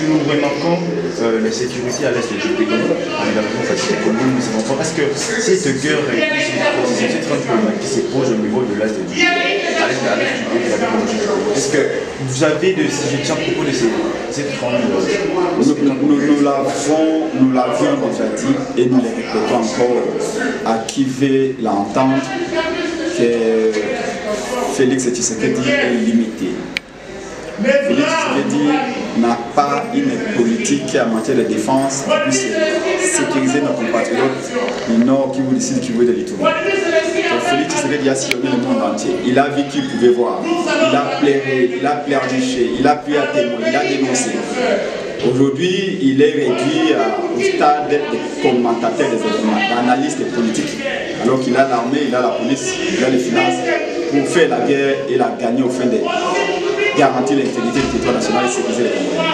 Nous remarquons la sécurité à l'est du pays, évidemment, fatigué comme nous ne savons pas. Est-ce que cette guerre cette problème qui se pose au niveau de l'est du pays, à l'est du pays, est-ce que vous avez de suggestions à propos de cette grande... Nous l'avions déjà dit et nous les répétons encore à qui veut l'entendre que Félix Tshisekedi est limité. Félix Tshisekedi n'a pas une politique en matière de défense qui puisse sécuriser nos compatriotes du Nord qui vous décide qui veut de l'Itourie. Félix Tshisekedi a sillonné le monde entier. Il a vu qu'il pouvait voir. Il a pleuré, il a pleurniché, il a pu à témoin, il a dénoncé. Aujourd'hui, il est réduit au stade de commentateur des événements, d'analyste politique, alors qu'il a l'armée, il a la police, il a les finances pour faire la guerre et la gagner au fin de garantir l'intégrité du territoire national et sécuriser les Congolais.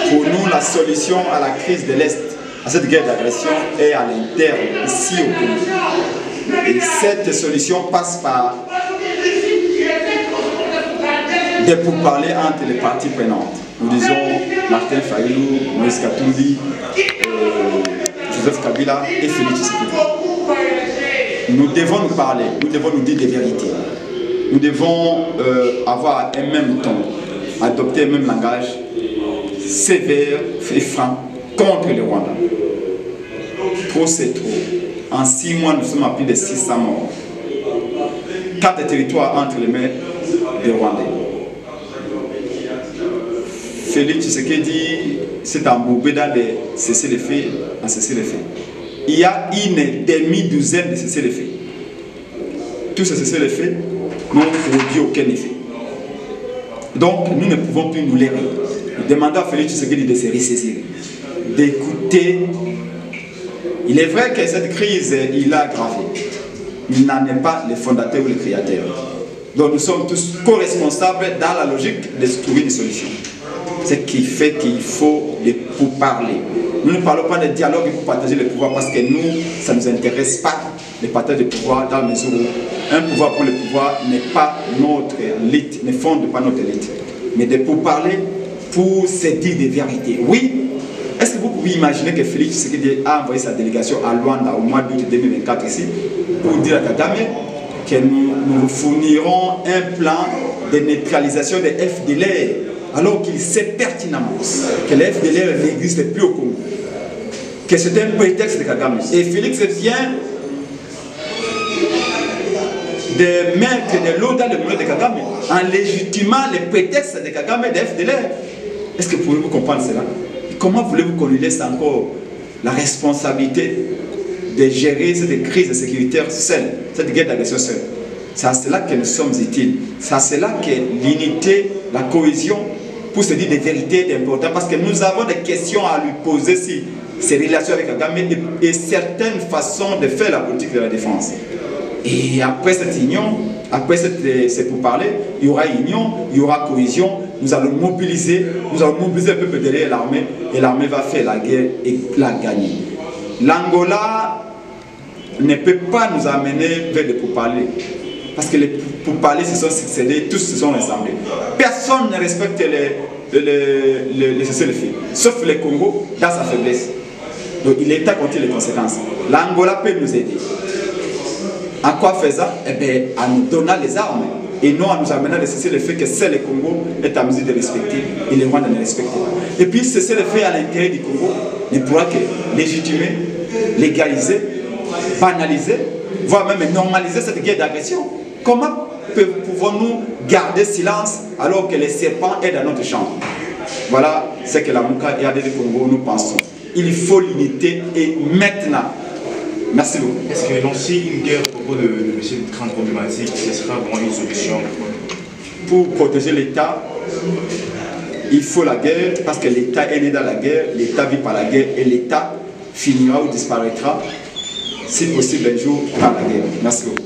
Pour nous, la solution à la crise de l'Est, à cette guerre d'agression, est à l'interne, ici au Congo. Et cette solution passe par des pourparlers entre les parties prenantes. Nous disons Martin Fayulu, Moïse Katumbi, Joseph Kabila et Félix Tshisekedi. Nous devons nous parler, nous devons nous dire des vérités. Nous devons avoir un même ton, adopter un même langage sévère et franc contre le Rwanda. Trop c'est trop. En 6 mois, nous sommes à plus de 600 morts. 4 territoires entre les mains des Rwandais. Félix Tshisekedi s'est embourbé dans des cessez-le-feu en cessez-le-feu. Il y a une demi-douzaine de cessez-le-feu. Tous ces cessez-le-feu n'ont produit aucun effet. Donc nous ne pouvons plus nous les rire. Nous demandons à Félix Tshisekedi de se ressaisir, d'écouter. Il est vrai que cette crise, il l'a aggravée. Il n'en est pas le fondateur ou le créateur. Donc nous sommes tous co-responsables dans la logique de trouver des solutions. Ce qui fait qu'il faut des pourparlers. Nous ne parlons pas de dialogue pour partager le pouvoir parce que nous, ça ne nous intéresse pas le partage de pouvoir dans la mesure où un pouvoir pour le pouvoir n'est pas notre élite, ne fonde pas notre élite. Mais de pourparler pour se dire des vérités. Oui, est-ce que vous pouvez imaginer que Félix Tshisekedi a envoyé sa délégation à Luanda au mois d'août 2024 ici pour dire à Kagame que nous fournirons un plan de neutralisation des FDLR alors qu'il sait pertinemment que les FDLR n'existent plus au Congo, que c'est un prétexte de Kagame. Et Félix vient de mettre de l'eau dans le moulin de Kagame en légitimant les prétextes de Kagame et des FDLR. Est-ce que pouvez-vous comprendre cela? Comment voulez-vous qu'on lui laisse encore la responsabilité de gérer cette crise sécuritaire seule, cette guerre d'agression seule? C'est à cela que nous sommes utiles. C'est à cela que l'unité, la cohésion, pour se dire des vérités est important parce que nous avons des questions à lui poser sur ses relations avec Kagame et certaines façons de faire la politique de la défense. Et après cette union, après ces pourparlers, il y aura union, il y aura cohésion. Nous allons mobiliser le peuple derrière l'armée et l'armée va faire la guerre et la gagner. L'Angola ne peut pas nous amener vers les pourparlers. Parce que les pourparlers se sont succédés, tous se sont rassemblés. Personne ne respecte les cessez-le-feu, sauf le Congo dans sa faiblesse. Donc il est à compter les conséquences. L'Angola peut nous aider. En quoi faisant? Eh bien, en nous donnant les armes et non en nous amenant à cesser le fait que seul le Congo est en mesure de respecter et les Rwandais ne respectent pas. Et puis cesser le fait à l'intérieur du Congo ne pourra que légitimer, légaliser, banaliser, voire même normaliser cette guerre d'agression. Comment pouvons-nous garder silence alors que les serpents est dans notre chambre? Voilà ce que la Mouka et ADD Congo nous pensons. Il faut l'unité et maintenant. Merci beaucoup. Est-ce que lancer une guerre au propos de cette grande problématique, ce sera vraiment une solution? Pour protéger l'État, il faut la guerre parce que l'État est né dans la guerre, l'État vit par la guerre et l'État finira ou disparaîtra, si possible un jour, par la guerre. Merci beaucoup.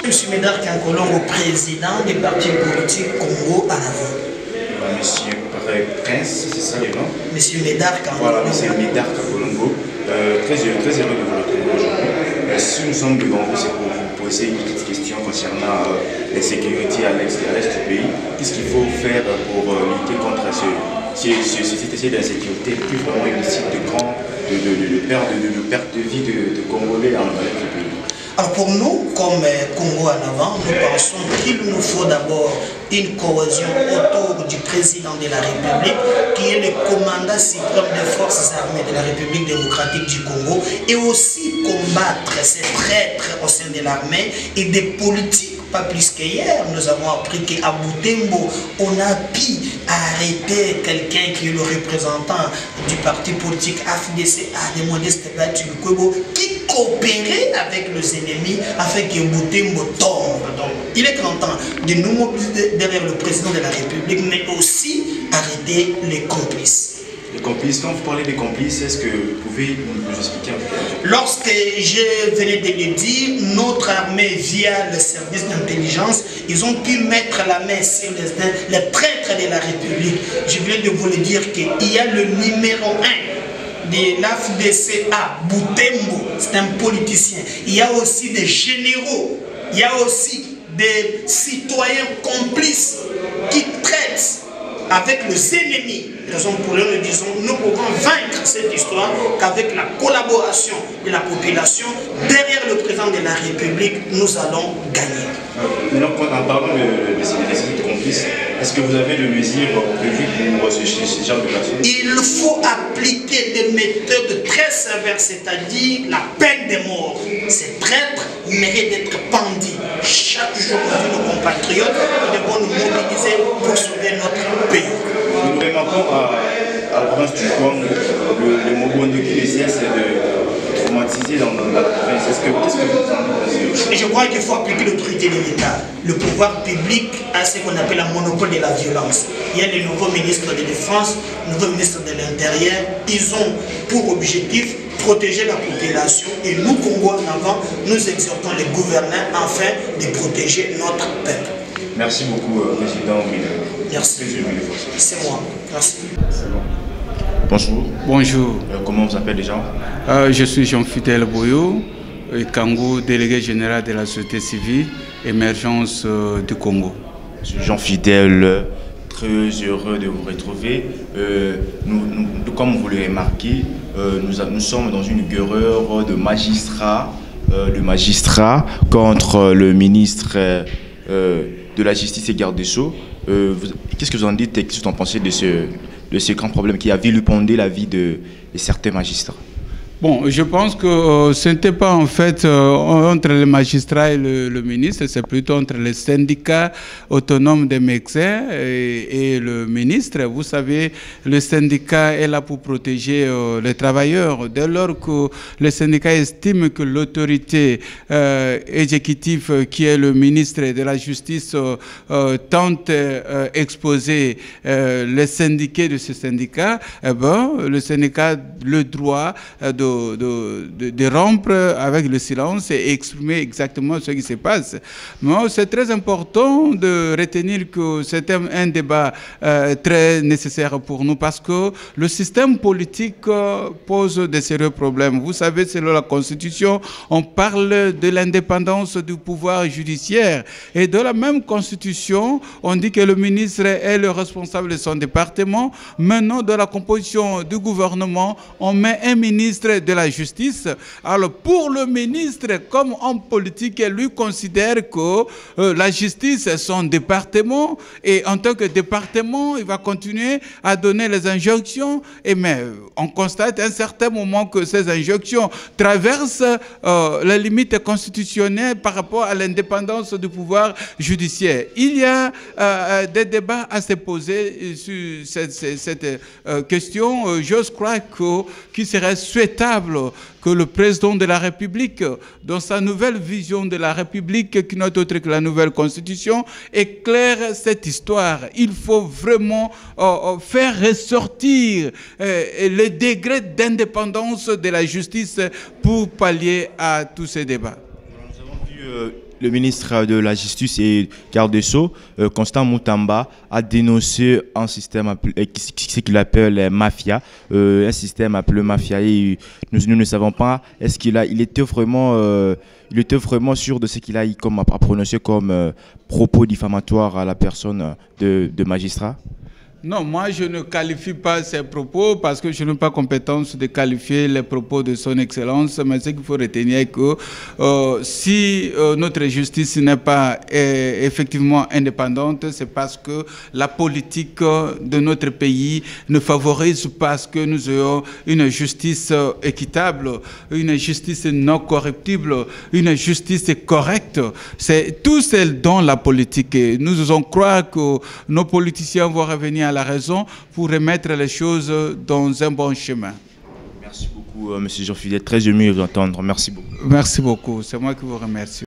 Monsieur Médard Kankolongo, président des partis politiques Congo à l'avant. Monsieur Prince, c'est ça le nom? Monsieur Médard Kankolongo. Voilà, monsieur Médard Kankolongo. Très heureux de vous retrouver aujourd'hui. Si nous sommes devant vous, c'est pour vous poser poser une petite question concernant l'insécurité à l'est du pays. Qu'est-ce qu'il faut faire pour lutter contre cet essai d'insécurité qui est vraiment illicite de perte de vie de Congolais dans l'est du pays? Alors pour nous, comme Congo en avant, nous pensons qu'il nous faut d'abord une cohésion autour du président de la République, qui est le commandant suprême des forces armées de la République démocratique du Congo, et aussi combattre ces traîtres au sein de l'armée et des politiques. Pas plus qu'hier, nous avons appris qu'à Butembo, on a pu arrêter quelqu'un qui est le représentant du parti politique AFDC, qui coopérait avec les ennemis afin que Butembo tombe. Donc, il est grand temps de nous mobiliser derrière le président de la République, mais aussi arrêter les complices. Les complices, quand vous parlez des complices, est-ce que vous pouvez nous expliquer un peu? Lorsque je venais de le dire, notre armée, via le service d'intelligence, ils ont pu mettre la main sur les traîtres de la République. Je viens de vous le dire qu'il y a le numéro 1 de l'AFDC à Butembo, c'est un politicien. Il y a aussi des généraux, il y a aussi des citoyens complices qui traitent avec les ennemis. Raison pour laquelle nous disons, nous pouvons vaincre cette histoire qu'avec la collaboration de la population, derrière le président de la République, nous allons gagner. Maintenant, en parlant de ces complices, est-ce que vous avez des mesures prévues pour ce genre de personnes? Il faut appliquer des méthodes très sévères, c'est-à-dire la peine de mort. Ces traîtres méritent d'être pendus. Chaque jour, nos compatriotes, nous devons nous mobiliser pour sauver notre pays. Nous remarquons à la province du Congo, le Mobondo qui essaie de traumatiser dans la province. Qu'est-ce que vous en dites? Et je crois qu'il faut appliquer l'autorité de l'État. Le pouvoir public a ce qu'on appelle un monopole de la violence. Il y a les nouveaux ministres de Défense, les nouveaux ministres de l'Intérieur. Ils ont pour objectif protéger la population. Et nous, Congo en avant, nous exhortons les gouvernants afin de protéger notre peuple. Merci beaucoup, Président Miller. Merci. C'est moi. Merci. Bonjour. Bonjour. Comment vous appelez déjà? Je suis Jean-Fidèle Boyo, Kango, délégué général de la société civile, émergence du Congo. Jean-Fidèle, très heureux de vous retrouver. Comme vous l'avez remarqué, nous sommes dans une guerre de magistrats contre le ministre de la Justice et garde des Sceaux. Qu'est-ce que vous en dites et qu'est-ce que vous en pensez de ce grand problème qui a vilipendé la vie de certains magistrats? Bon, je pense que ce n'était pas en fait entre les magistrats et le ministre, c'est plutôt entre les syndicats autonomes des médecins et le ministre. Vous savez, le syndicat est là pour protéger les travailleurs. Dès lors que le syndicat estime que l'autorité exécutive, qui est le ministre de la Justice, tente exposer les syndiqués de ce syndicat, eh ben, le syndicat a le droit de rompre avec le silence et exprimer exactement ce qui se passe. Mais c'est très important de retenir que c'est un débat très nécessaire pour nous parce que le système politique pose de sérieux problèmes. Vous savez, selon la Constitution, on parle de l'indépendance du pouvoir judiciaire. Et dans la même Constitution, on dit que le ministre est le responsable de son département. Maintenant, dans la composition du gouvernement, on met un ministre de la Justice. Alors pour le ministre, comme homme politique, lui considère que la justice est son département et en tant que département, il va continuer à donner les injonctions. Mais on constate à un certain moment que ces injonctions traversent les limites constitutionnelles par rapport à l'indépendance du pouvoir judiciaire. Il y a des débats à se poser sur cette question. J'ose croire qu'il serait souhaitable que le président de la République, dans sa nouvelle vision de la République, qui n'est autre que la nouvelle Constitution, éclaire cette histoire. Il faut vraiment faire ressortir le degré d'indépendance de la justice pour pallier à tous ces débats. Nous avons vu Le ministre de la Justice et garde des Sceaux, Constant Moutamba, a dénoncé un système ce qu'il appelle mafia, un système appelé mafia. Et nous ne savons pas, est-ce il était vraiment sûr de ce qu'il a prononcé comme propos diffamatoires à la personne de magistrat? Non, moi je ne qualifie pas ces propos parce que je n'ai pas compétence de qualifier les propos de son Excellence, mais ce qu'il faut retenir que si notre justice n'est pas effectivement indépendante, c'est parce que la politique de notre pays ne favorise pas ce que nous ayons une justice équitable, une justice non corruptible, une justice correcte. C'est tout ce dont la politique est. Nous osons croire que nos politiciens vont revenir à la raison pour remettre les choses dans un bon chemin. Merci beaucoup, M. Jean-Philippe. Très ému de vous entendre. Merci beaucoup. Merci beaucoup. C'est moi qui vous remercie.